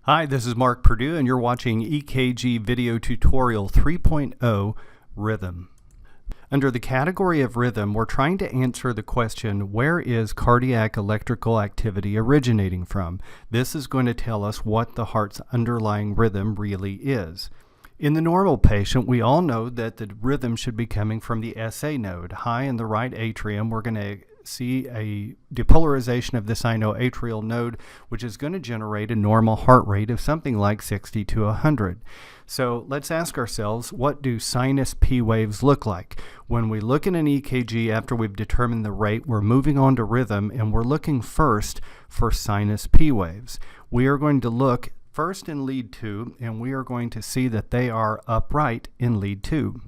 Hi, this is Mark Purdue, and you're watching EKG Video Tutorial 3.0 Rhythm. Under the category of rhythm, we're trying to answer the question, where is cardiac electrical activity originating from? This is going to tell us what the heart's underlying rhythm really is. In the normal patient, we all know that the rhythm should be coming from the SA node. High in the right atrium, we're going to see a depolarization of the sinoatrial node, which is going to generate a normal heart rate of something like 60 to 100. So let's ask ourselves, what do sinus P waves look like? When we look at an EKG after we've determined the rate, we're moving on to rhythm, and we're looking first for sinus P waves. We are going to look first in lead 2, and we are going to see that they are upright in lead 2.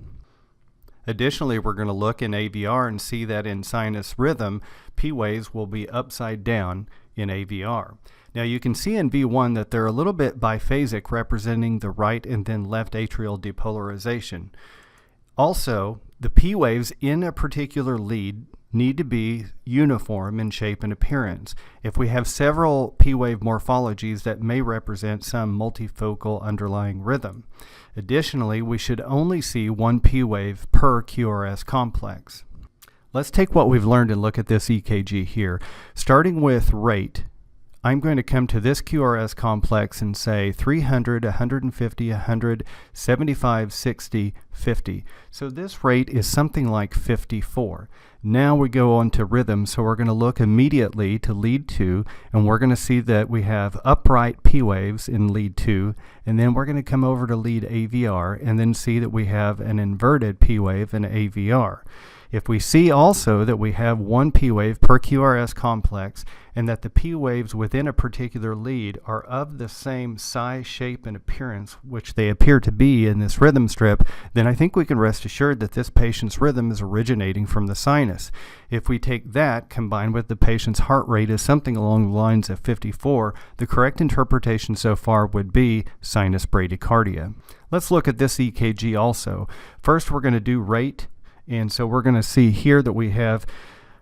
Additionally, we're going to look in AVR and see that in sinus rhythm, P waves will be upside down in AVR. Now you can see in V1 that they're a little bit biphasic, representing the right and then left atrial depolarization. Also, the P waves in a particular lead need to be uniform in shape and appearance. If we have several P wave morphologies, that may represent some multifocal underlying rhythm. Additionally, we should only see one P wave per QRS complex. Let's take what we've learned and look at this EKG here. Starting with rate, I'm going to come to this QRS complex and say 300, 150, 100, 75, 60, 50. So this rate is something like 54. Now we go on to rhythm, so we're going to look immediately to lead 2, and we're going to see that we have upright P waves in lead 2, and then we're going to come over to lead AVR and then see that we have an inverted P wave in AVR. If we see also that we have one P wave per QRS complex and that the P waves within a particular lead are of the same size, shape, and appearance, which they appear to be in this rhythm strip, then I think we can rest assured that this patient's rhythm is originating from the sinus. If we take that combined with the patient's heart rate as something along the lines of 54, the correct interpretation so far would be sinus bradycardia. Let's look at this EKG also. First, we're going to do rate. And so we're going to see here that we have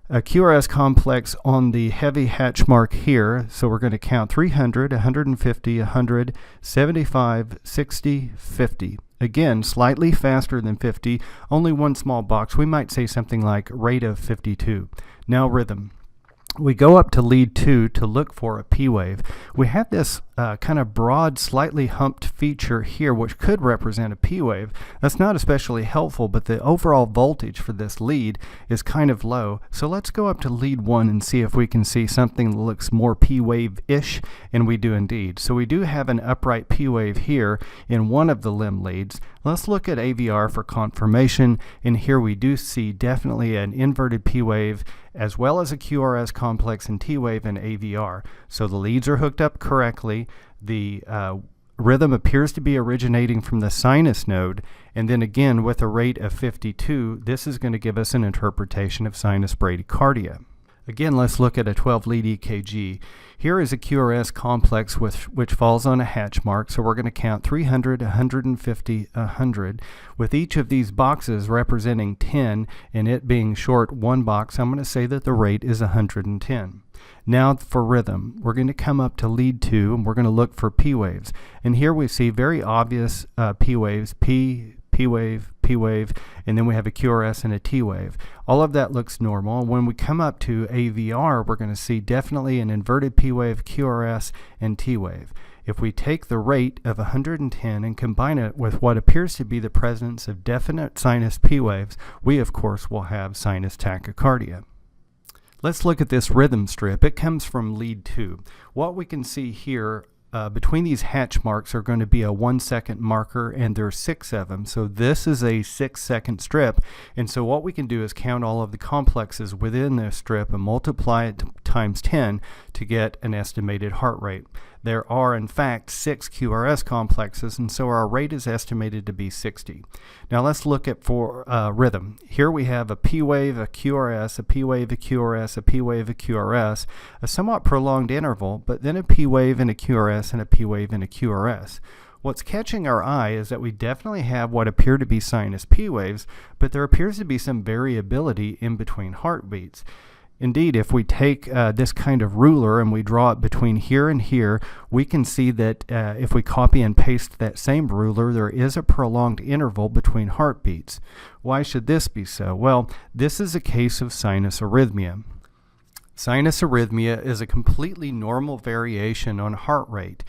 a QRS complex on the heavy hatch mark here. So we're going to count 300, 150, 100, 75, 60, 50. Again, slightly faster than 50, only one small box. We might say something like rate of 52. Now rhythm. We go up to lead 2 to look for a P wave. We have this kind of broad, slightly humped feature here, which could represent a P wave. That's not especially helpful, but the overall voltage for this lead is kind of low. So let's go up to lead 1 and see if we can see something that looks more P wave-ish, and we do indeed. So we do have an upright P wave here in one of the limb leads. Let's look at AVR for confirmation, and here we do see definitely an inverted P wave as well as a QRS complex and T wave in AVR. So the leads are hooked up correctly. The rhythm appears to be originating from the sinus node, and then again with a rate of 52, this is going to give us an interpretation of sinus bradycardia. Again, let's look at a 12-lead EKG. Here is a QRS complex which falls on a hatch mark, so we're going to count 300, 150, 100. With each of these boxes representing 10 and it being short one box, I'm going to say that the rate is 110. Now for rhythm, we're going to come up to lead 2 and we're going to look for P waves. And here we see very obvious P waves, P wave, P wave, and then we have a QRS and a T wave. All of that looks normal. When we come up to AVR, we're going to see definitely an inverted P wave, QRS, and T wave. If we take the rate of 110 and combine it with what appears to be the presence of definite sinus P waves, we of course will have sinus tachycardia. Let's look at this rhythm strip. It comes from lead 2. What we can see here between these hatch marks are going to be a 1-second marker, and there's 6 of them. So this is a 6-second strip, and so what we can do is count all of the complexes within this strip and multiply it times 10 to get an estimated heart rate. There are in fact 6 QRS complexes, and so our rate is estimated to be 60. Now let's look at for rhythm. Here we have a P wave, a QRS, a P wave, a QRS, a P wave, a QRS, a somewhat prolonged interval, but then a P wave and a QRS and a P wave and a QRS. What's catching our eye is that we definitely have what appear to be sinus P waves, but there appears to be some variability in between heartbeats. Indeed, if we take this kind of ruler and we draw it between here and here, we can see that if we copy and paste that same ruler, there is a prolonged interval between heartbeats. Why should this be so? Well, this is a case of sinus arrhythmia. Sinus arrhythmia is a completely normal variation on heart rate.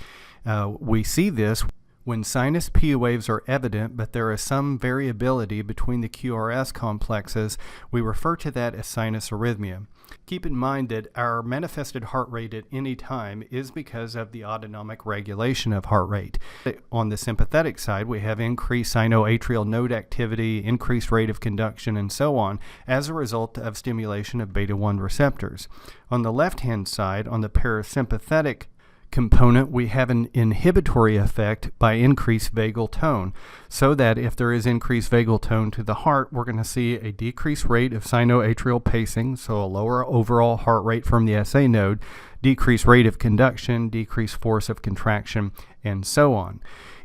We see this when sinus P waves are evident, but there is some variability between the QRS complexes. We refer to that as sinus arrhythmia. Keep in mind that our manifested heart rate at any time is because of the autonomic regulation of heart rate. On the sympathetic side, we have increased sinoatrial node activity, increased rate of conduction, and so on as a result of stimulation of beta-1 receptors. On the left-hand side, on the parasympathetic component, we have an inhibitory effect by increased vagal tone, so that if there is increased vagal tone to the heart, we're going to see a decreased rate of sinoatrial pacing, so a lower overall heart rate from the SA node, decreased rate of conduction, decreased force of contraction, and so on.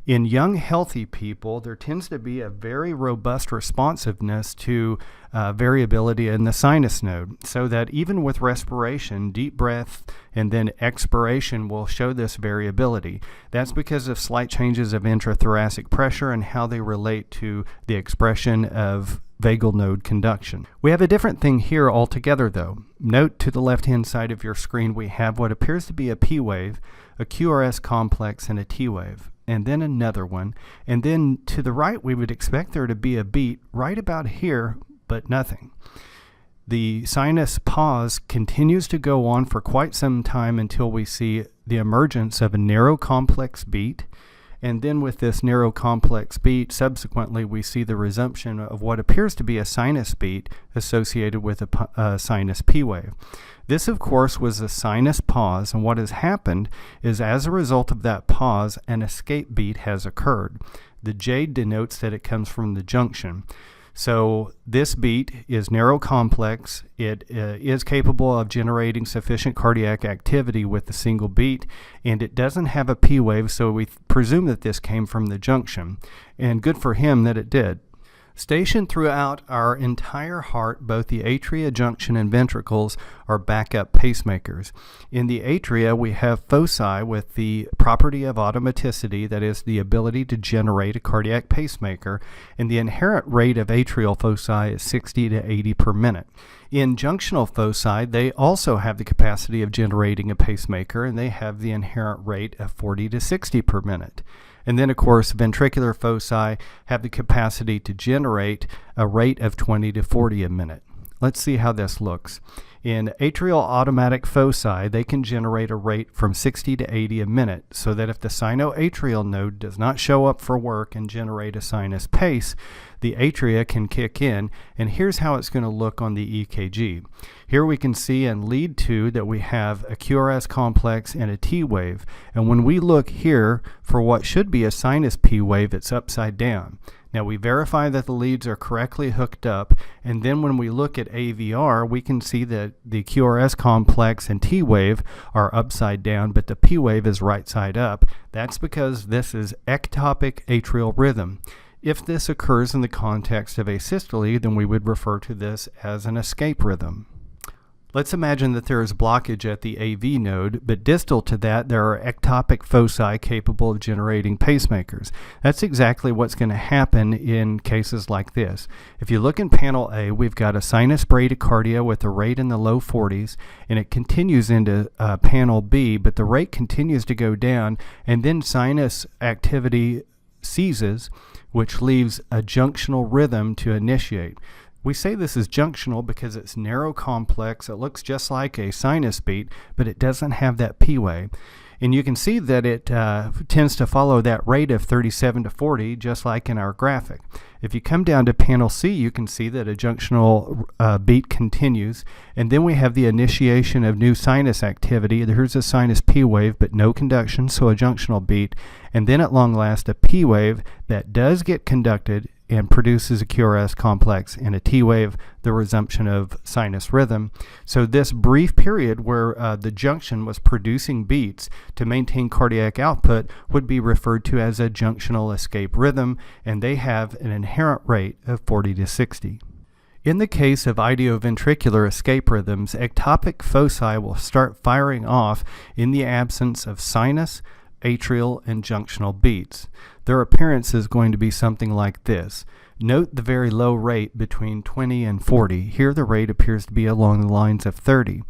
In young, healthy people, there tends to be a very robust responsiveness to variability in the sinus node, so that even with respiration, deep breath and then expiration will show this variability. That's because of slight changes of intrathoracic pressure and how they relate to the expression of vagal node conduction. We have a different thing here altogether, though. Note to the left-hand side of your screen we have what appears to be a P wave, a QRS complex, and a T wave, and then another one, and then to the right we would expect there to be a beat right about here, but nothing. The sinus pause continues to go on for quite some time until we see the emergence of a narrow complex beat, and then with this narrow complex beat, subsequently we see the resumption of what appears to be a sinus beat associated with a sinus P wave. This, of course, was a sinus pause, and what has happened is as a result of that pause, an escape beat has occurred. The J denotes that it comes from the junction. So this beat is narrow complex. It is capable of generating sufficient cardiac activity with a single beat, and it doesn't have a P wave, so we presume that this came from the junction. And good for him that it did. Stationed throughout our entire heart, both the atria, junction, and ventricles are backup pacemakers. In the atria, we have foci with the property of automaticity, that is, the ability to generate a cardiac pacemaker, and the inherent rate of atrial foci is 60 to 80 per minute. In junctional foci, they also have the capacity of generating a pacemaker, and they have the inherent rate of 40 to 60 per minute. And then, of course, ventricular foci have the capacity to generate a rate of 20 to 40 a minute. Let's see how this looks. In atrial automatic foci, they can generate a rate from 60 to 80 a minute, so that if the sinoatrial node does not show up for work and generate a sinus pace, the atria can kick in, and here's how it's going to look on the EKG. Here we can see in lead 2 that we have a QRS complex and a T wave, and when we look here for what should be a sinus P wave, it's upside down. Now we verify that the leads are correctly hooked up, and then when we look at AVR, we can see that the QRS complex and T wave are upside down, but the P wave is right side up. That's because this is ectopic atrial rhythm. If this occurs in the context of asystole, then we would refer to this as an escape rhythm. Let's imagine that there is blockage at the AV node, but distal to that there are ectopic foci capable of generating pacemakers. That's exactly what's going to happen in cases like this. If you look in panel A, we've got a sinus bradycardia with a rate in the low 40s, and it continues into panel B, but the rate continues to go down, and then sinus activity ceases, which leaves a junctional rhythm to initiate. We say this is junctional because it's narrow complex. It looks just like a sinus beat, but it doesn't have that P wave. And you can see that it tends to follow that rate of 37 to 40, just like in our graphic. If you come down to panel C, you can see that a junctional beat continues, and then we have the initiation of new sinus activity. There's a sinus P wave, but no conduction, so a junctional beat, and then at long last a P wave that does get conducted and produces a QRS complex and a T wave, the resumption of sinus rhythm. So this brief period where the junction was producing beats to maintain cardiac output would be referred to as a junctional escape rhythm, and they have an inherent rate of 40 to 60. In the case of idioventricular escape rhythms, ectopic foci will start firing off in the absence of sinus, atrial, and junctional beats. Their appearance is going to be something like this. Note the very low rate between 20 and 40. Here the rate appears to be along the lines of 30.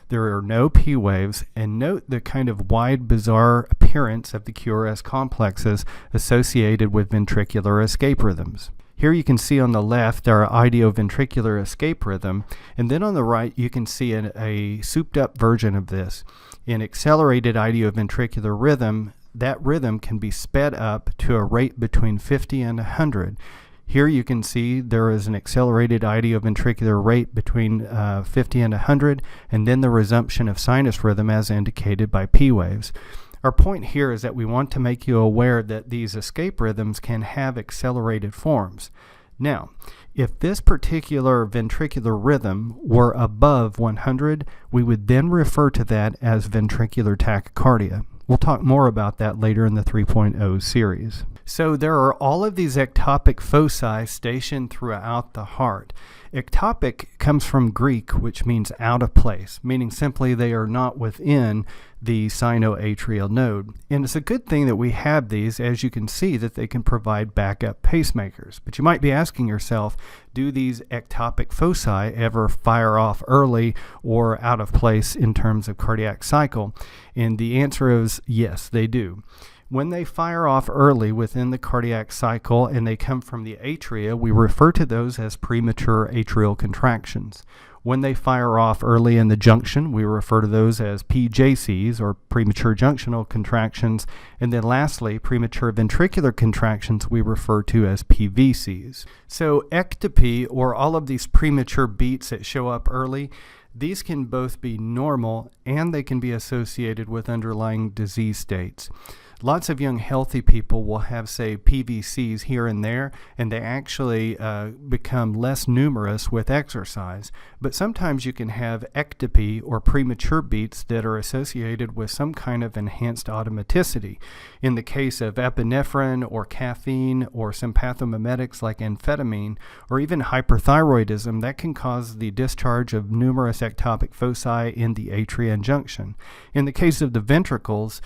There are no P waves, and note the kind of wide, bizarre appearance of the QRS complexes associated with ventricular escape rhythms. Here you can see on the left our idioventricular escape rhythm, and then on the right you can see a souped-up version of this. In accelerated idioventricular rhythm, that rhythm can be sped up to a rate between 50 and 100. Here you can see there is an accelerated idioventricular rate between 50 and 100, and then the resumption of sinus rhythm as indicated by P waves. Our point here is that we want to make you aware that these escape rhythms can have accelerated forms. Now, if this particular ventricular rhythm were above 100, we would then refer to that as ventricular tachycardia. We'll talk more about that later in the 3.0 series. So there are all of these ectopic foci stationed throughout the heart. Ectopic comes from Greek, which means out of place, meaning simply they are not within the sinoatrial node. And it's a good thing that we have these, as you can see, that they can provide backup pacemakers. But you might be asking yourself, do these ectopic foci ever fire off early or out of place in terms of cardiac cycle? And the answer is yes, they do. When they fire off early within the cardiac cycle and they come from the atria, we refer to those as premature atrial contractions. When they fire off early in the junction, we refer to those as PJCs, or premature junctional contractions. And then lastly, premature ventricular contractions we refer to as PVCs. So ectopy, or all of these premature beats that show up early, these can both be normal and they can be associated with underlying disease states. Lots of young healthy people will have, say, PVCs here and there, and they actually become less numerous with exercise. But sometimes you can have ectopy, or premature beats, that are associated with some kind of enhanced automaticity. In the case of epinephrine or caffeine or some pathomimetics like amphetamine, or even hyperthyroidism, that can cause the discharge of numerous ectopic foci in the atria and junction. In the case of the ventricles,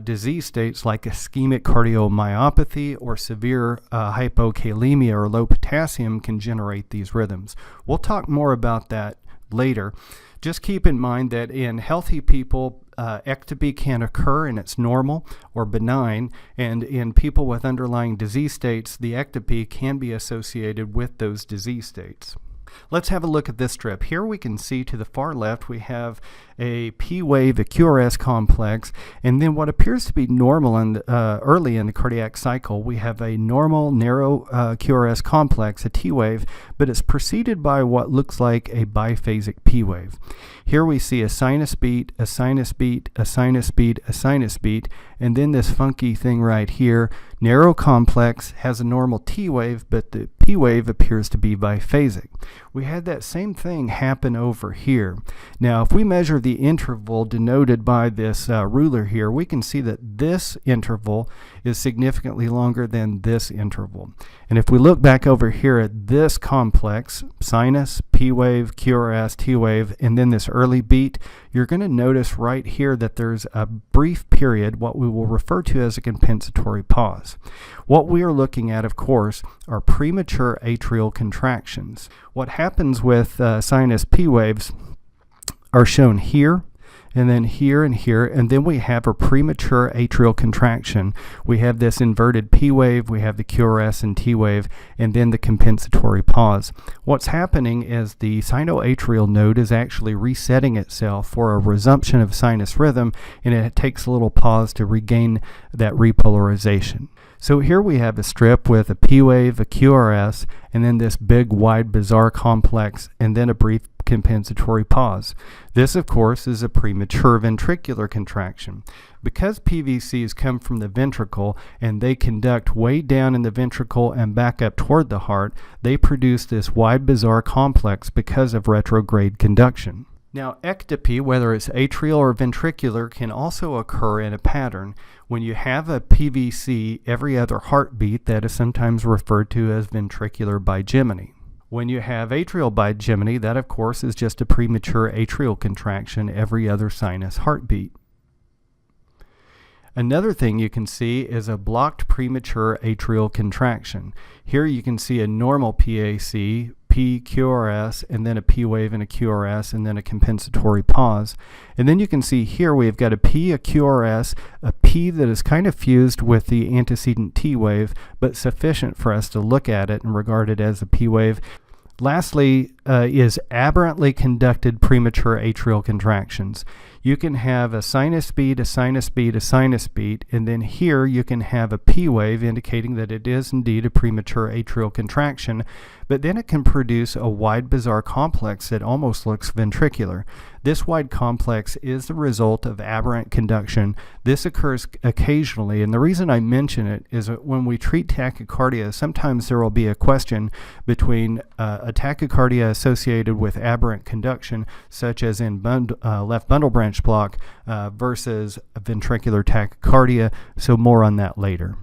disease states like ischemic cardiomyopathy or severe hypokalemia or low potassium can generate these rhythms. We'll talk more about that later. Just keep in mind that in healthy people, ectopy can occur and it's normal or benign, and in people with underlying disease states, the ectopy can be associated with those disease states. Let's have a look at this strip. Here we can see to the far left we have a P wave, a QRS complex, and then what appears to be normal early in the cardiac cycle, we have a normal narrow QRS complex, a T wave, but it's preceded by what looks like a biphasic P wave. Here we see a sinus beat, a sinus beat, a sinus beat, a sinus beat, and then this funky thing right here. Narrow complex has a normal T wave, but the P wave appears to be biphasic. We had that same thing happen over here. Now, if we measure the interval denoted by this ruler here, we can see that this interval is significantly longer than this interval. And if we look back over here at this complex, sinus, P wave, QRS, T wave, and then this early beat, you're going to notice right here that there's a brief period, what we will refer to as a compensatory pause. What we are looking at, of course, are premature atrial contractions. What happens with sinus P waves are shown here, and then here and here, and then we have a premature atrial contraction. We have this inverted P wave, we have the QRS and T wave, and then the compensatory pause. What's happening is the sinoatrial node is actually resetting itself for a resumption of sinus rhythm, and it takes a little pause to regain that repolarization. So here we have a strip with a P wave, a QRS, and then this big, wide, bizarre complex, and then a brief compensatory pause. This, of course, is a premature ventricular contraction. Because PVCs come from the ventricle and they conduct way down in the ventricle and back up toward the heart, they produce this wide, bizarre complex because of retrograde conduction. Now, ectopy, whether it's atrial or ventricular, can also occur in a pattern. When you have a PVC every other heartbeat, that is sometimes referred to as ventricular bigeminy. When you have atrial bigeminy, that of course is just a premature atrial contraction every other sinus heartbeat. Another thing you can see is a blocked premature atrial contraction. Here you can see a normal PAC, P, QRS, and then a P wave and a QRS, and then a compensatory pause. And then you can see here we've got a P, a QRS, a P that is kind of fused with the antecedent T wave, but sufficient for us to look at it and regard it as a P wave. Lastly is aberrantly conducted premature atrial contractions. You can have a sinus beat, a sinus beat, a sinus beat, and then here you can have a P wave indicating that it is indeed a premature atrial contraction, but then it can produce a wide bizarre complex that almost looks ventricular. This wide complex is the result of aberrant conduction. This occurs occasionally, and the reason I mention it is that when we treat tachycardia, sometimes there will be a question between a tachycardia associated with aberrant conduction, such as in left bundle branch block, versus a ventricular tachycardia, so more on that later.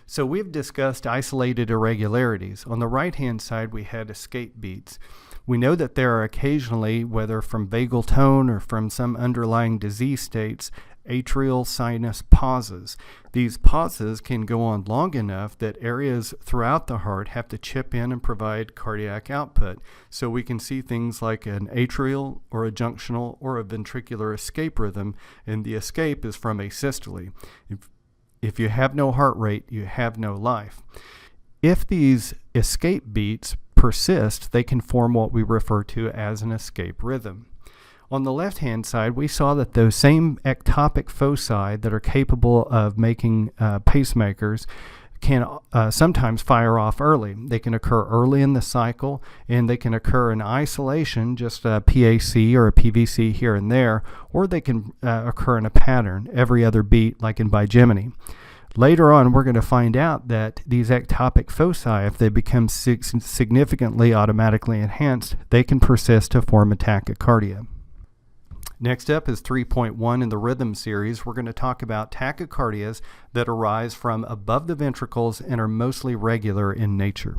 So we've discussed isolated irregularities. On the right-hand side, we had escape beats. We know that there are occasionally, whether from vagal tone or from some underlying disease states, atrial sinus pauses. These pauses can go on long enough that areas throughout the heart have to chip in and provide cardiac output. So we can see things like an atrial or a junctional or a ventricular escape rhythm, and the escape is from asystole. If you have no heart rate, you have no life. If these escape beats persist, they can form what we refer to as an escape rhythm. On the left-hand side, we saw that those same ectopic foci that are capable of making pacemakers can sometimes fire off early. They can occur early in the cycle, and they can occur in isolation, just a PAC or a PVC here and there, or they can occur in a pattern every other beat, like in bigeminy. Later on, we're going to find out that these ectopic foci, if they become significantly automatically enhanced, they can persist to form a tachycardia. Next up is 3.1 in the rhythm series. We're going to talk about tachycardias that arise from above the ventricles and are mostly regular in nature.